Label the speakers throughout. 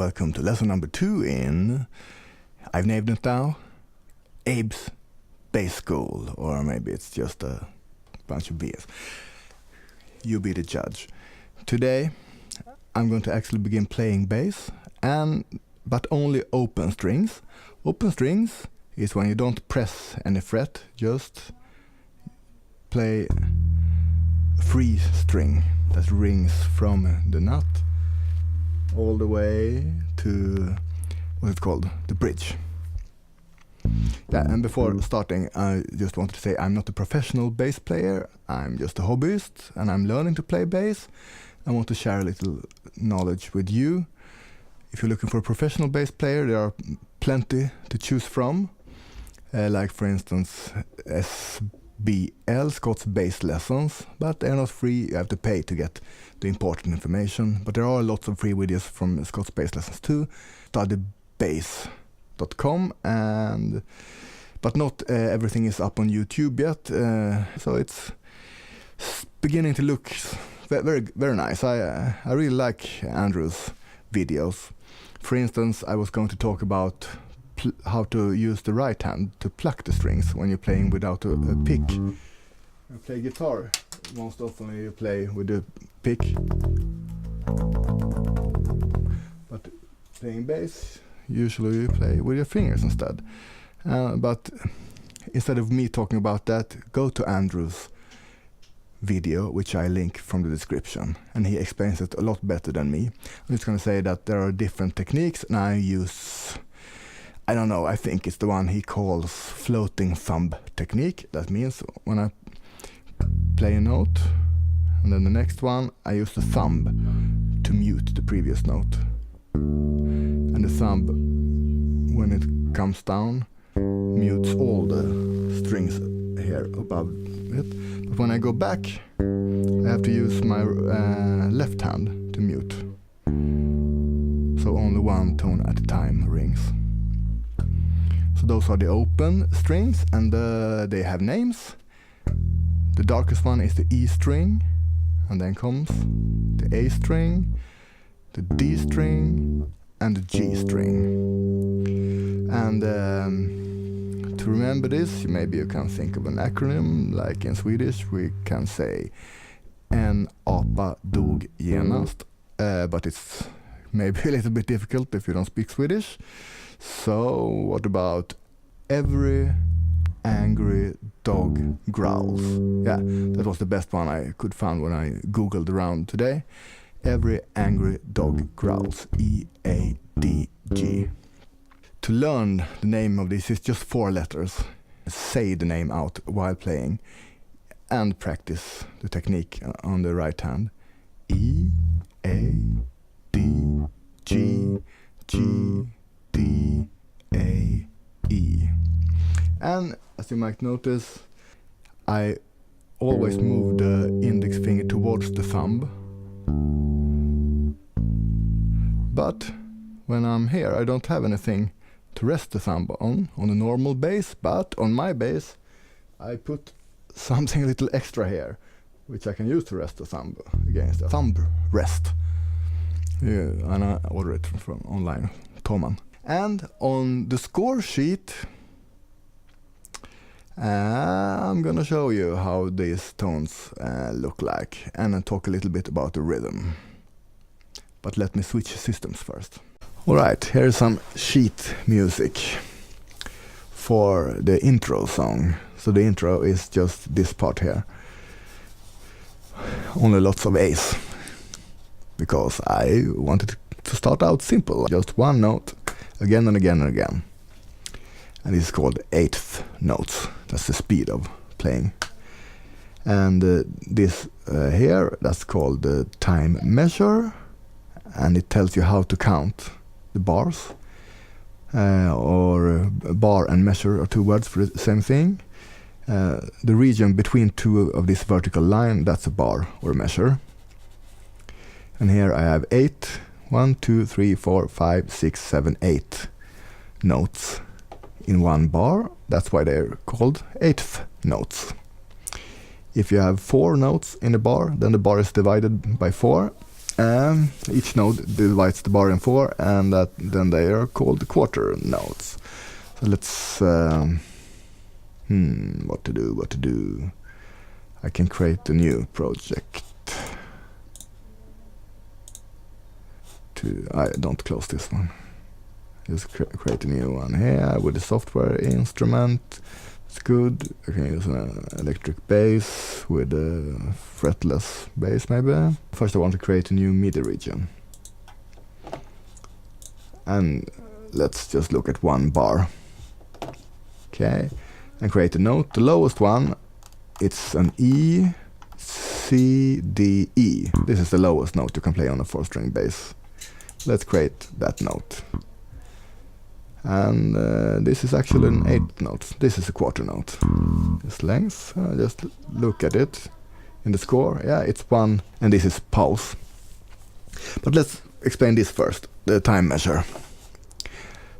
Speaker 1: welcome to lesson number 2 in, I've named it now, Abe's Bass School, or maybe it's just a bunch of BS. You be the judge. Today I'm going to actually begin playing bass, but only open strings. Open strings is when you don't press any fret, just play a free string that rings from the nut all the way to what's it called, the bridge. Yeah, and before starting, I just wanted to say I'm not a professional bass player. I'm just a hobbyist, and I'm learning to play bass. I want to share a little knowledge with you. If you're looking for a professional bass player, there are plenty to choose from. Like for instance, SBL, Scott's Bass Lessons, but they're not free. You have to pay to get the important information. But there are lots of free videos from Scott's Bass Lessons too. Studybass.com, but not everything is up on YouTube yet. So it's beginning to look very, very nice. I really like Andrew's videos. For instance, I was going to talk about how to use the right hand to pluck the strings when you're playing without a pick. When you play guitar, most often you play with a pick, but playing bass, usually you play with your fingers instead. But instead of me talking about that, go to Andrew's video, which I link from the description, and he explains it a lot better than me. I'm just going to say that there are different techniques, and I use, I don't know, I think it's the one he calls floating thumb technique. That means when I play a note and then the next one, I use the thumb to mute the previous note, and the thumb, when it comes down, mutes all the strings here above it. But when I go back, I have to use my left hand to mute, so only one tone at a time rings. So those are the open strings, and they have names. The darkest one is the E string, and then comes the A string, the D string, and the G string. And to remember this, maybe you can think of an acronym, like in Swedish we can say En apa dog genast, but it's maybe a little bit difficult if you don't speak Swedish. So what about every angry dog growls? Yeah, that was the best one I could find when I googled around today. Every angry dog growls, E-A-D-G. To learn the name of this is just 4 letters. Say the name out while playing and practice the technique on the right hand. E-A-D-G, G-D-A-E. And as you might notice, I always move the index finger towards the thumb. But when I'm here, I don't have anything to rest the thumb on a normal bass, but on my bass I put something a little extra here, which I can use to rest the thumb against a thumb rest. Yeah, and I ordered it from online, Bornemann. And on the score sheet, I'm gonna show you how these tones look like, and then talk a little bit about the rhythm. But let me switch systems first. Alright, here's some sheet music for the intro song. So the intro is just this part here. Only lots of A's, because I wanted to start out simple. Just one note, again and again and again. And it's called 8th notes. That's the speed of playing. And this here, that's called the time measure. And it tells you how to count the bars. Or bar and measure are 2 words for the same thing. The region between 2 of this vertical line, that's a bar or a measure. And here I have 8. 1, 2, 3, 4, 5, 6, 7, 8 notes in one bar. That's why they're called 8th notes. If you have 4 notes in a bar, then the bar is divided by 4, Each node divides the bar in 4, and then they are called quarter nodes. So let's what to do. I can create a new project. I don't close this one. Just create a new one here with the software instrument. It's good. I can use an electric bass with a fretless bass maybe. First I want to create a new MIDI region. And let's just look at one bar. Okay, and create a note. The lowest one, it's an E, C, D, E. This is the lowest note you can play on a 4-string bass. Let's create that note. And this is actually an 8th note. This is a quarter note. This length, just look at it in the score. Yeah, it's 1, and this is pause. But let's explain this first, the time measure.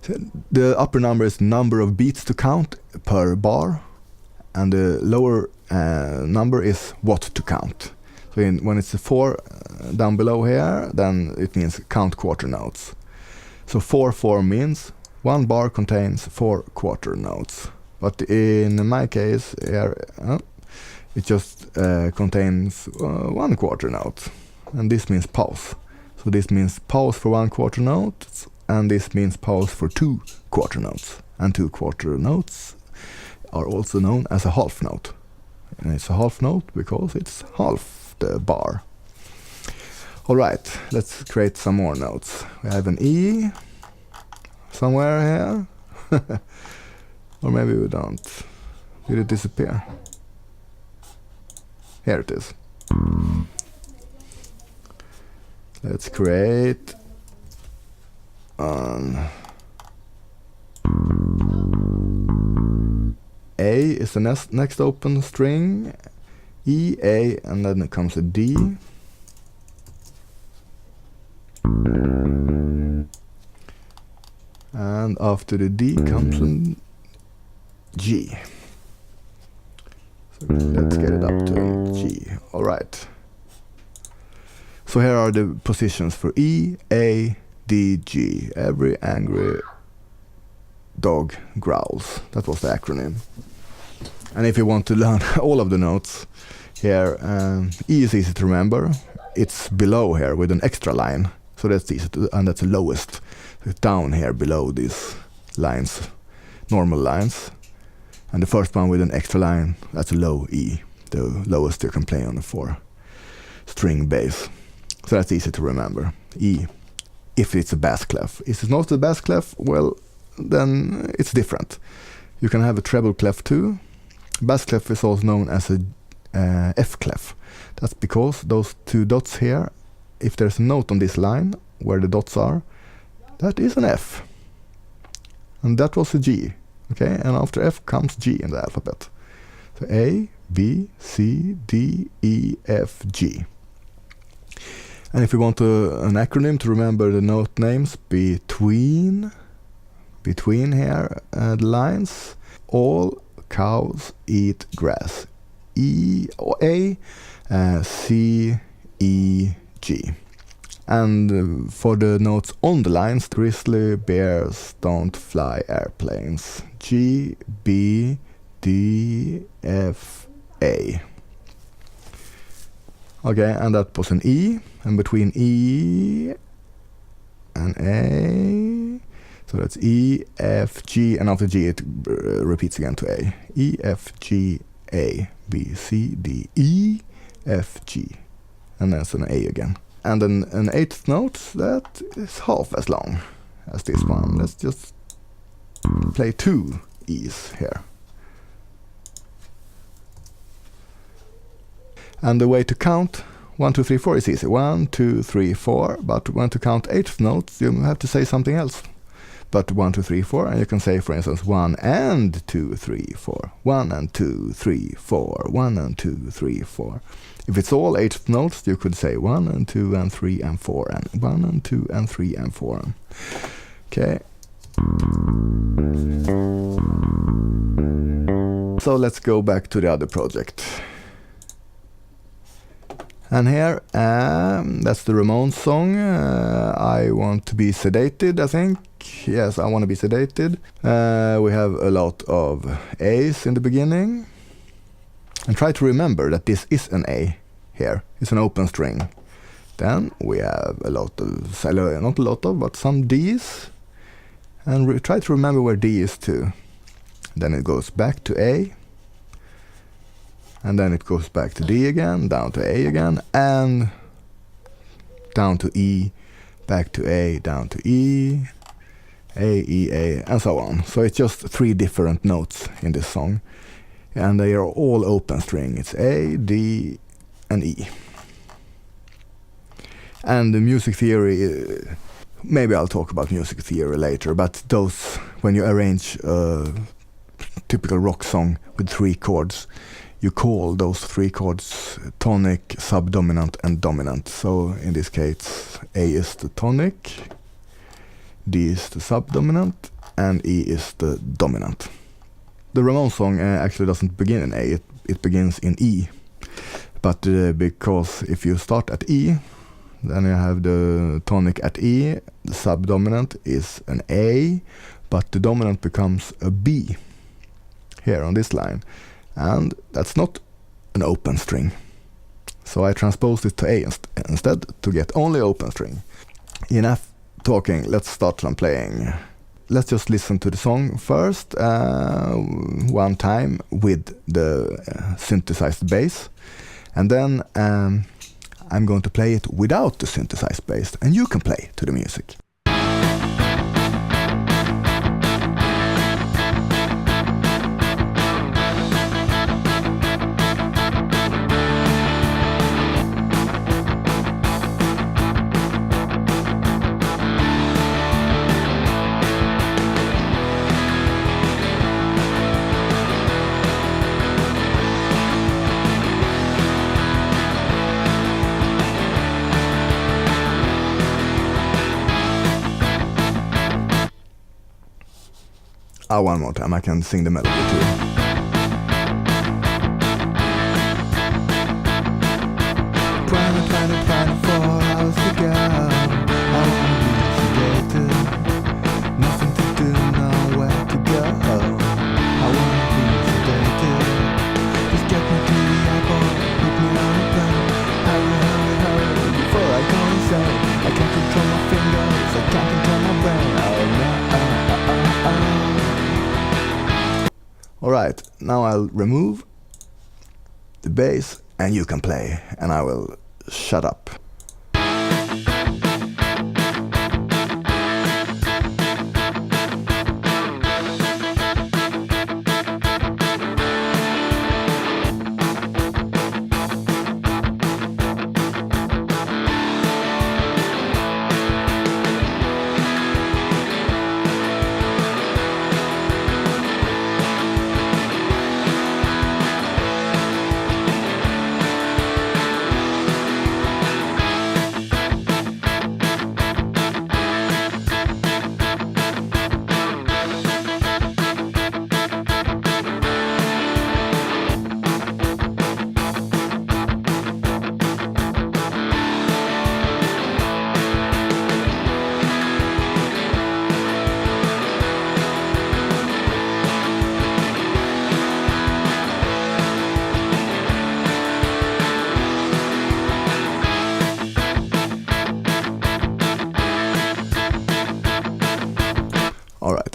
Speaker 1: So the upper number is number of beats to count per bar, and the lower number is what to count. So when it's a 4 down below here, then it means count quarter notes. So 4/4 means 1 bar contains 4 quarter notes. But in my case here, it just contains 1 quarter note. And this means pause. So this means pause for 1 quarter note, and this means pause for 2 quarter notes. And 2 quarter notes are also known as a half note. And it's a half note because it's half the bar. Alright, let's create some more notes. We have an E somewhere here. Or maybe we don't. Did it disappear? Here it is. Let's create an A is the next open string, E, A, and then it comes a D. And after the D comes a G. So let's get it up to G. Alright. So here are the positions for E, A, D, G. Every angry dog growls. That was the acronym. And if you want to learn all of the notes, here E is easy to remember. It's below here with an extra line. So that's easy to, and that's the lowest. It's down here below these lines, normal lines. And the first one with an extra line, that's a low E, the lowest you can play on a 4-string bass. So that's easy to remember. E, if it's a bass clef. If it's not a bass clef, well, then it's different. You can have a treble clef too. Bass clef is also known as a F clef. That's because those 2 dots here, if there's a note on this line where the dots are, that is an F. And that was a G. Okay, and after F comes G in the alphabet. So A, B, C, D, E, F, G. And if you want an acronym to remember the note names between here the lines, all cows eat grass. E, or A, C, E, G. And for the notes on the lines, grizzly bears don't fly airplanes. G, B, D, F, A. Okay, and that was an E, and between E and A, so that's E, F, G, and after G it repeats again to A. E, F, G, A, B, C, D, E, F, G. And that's an A again. And then an 8th note, that is half as long as this one. Let's just play 2 E's here. And the way to count 1, 2, 3, 4 is easy. 1, 2, 3, 4. But when to count 8th notes, you have to say something else. But 1, 2, 3, 4, and you can say, for instance, 1 and 2, 3, 4. 1 and 2, 3, 4. 1 and 2, 3, 4. If it's all 8th notes, you could say 1 and 2 and 3 and 4 and 1 and 2 and 3 and 4. Okay. So let's go back to the other project. And here, that's the Ramones song, I Want to Be Sedated, I think. Yes, I Want to Be Sedated. We have a lot of A's in the beginning. And try to remember that this is an A here. It's an open string. Then we have a lot of, not a lot of, but some D's. And try to remember where D is to. Then it goes back to A. And then it goes back to D again, down to A again, and down to E, back to A, down to E, A, and so on. So it's just 3 different notes in this song. And they are all open string. It's A, D, and E. And the music theory, maybe I'll talk about music theory later, but those, when you arrange a typical rock song with 3 chords, you call those 3 chords tonic, subdominant, and dominant. So in this case, A is the tonic, D is the subdominant, and E is the dominant. The Ramones song actually doesn't begin in A, it begins in E. But because if you start at E, then you have the tonic at E, the subdominant is an A, but the dominant becomes a B here on this line. And that's not an open string. So I transposed it to A instead to get only open string. Enough talking, let's start some playing. Let's just listen to the song first, one time with the synthesized bass. And then I'm going to play it without the synthesized bass, and you can play to the music. One more time, I can sing the melody too. 24 hours to go. I wanna be sedated. Nothing to do, nowhere to go. I wanna be sedated. Just get me to the airport, put me on a plane. Hurry, before I go insane. I can't control my fingers, I can't control my brain. Oh no. Alright, now I'll remove the bass and you can play, and I will shut up.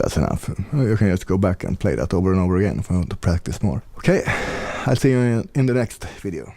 Speaker 1: That's enough. You can just go back and play that over and over again if you want to practice more. Okay, I'll see you in the next video.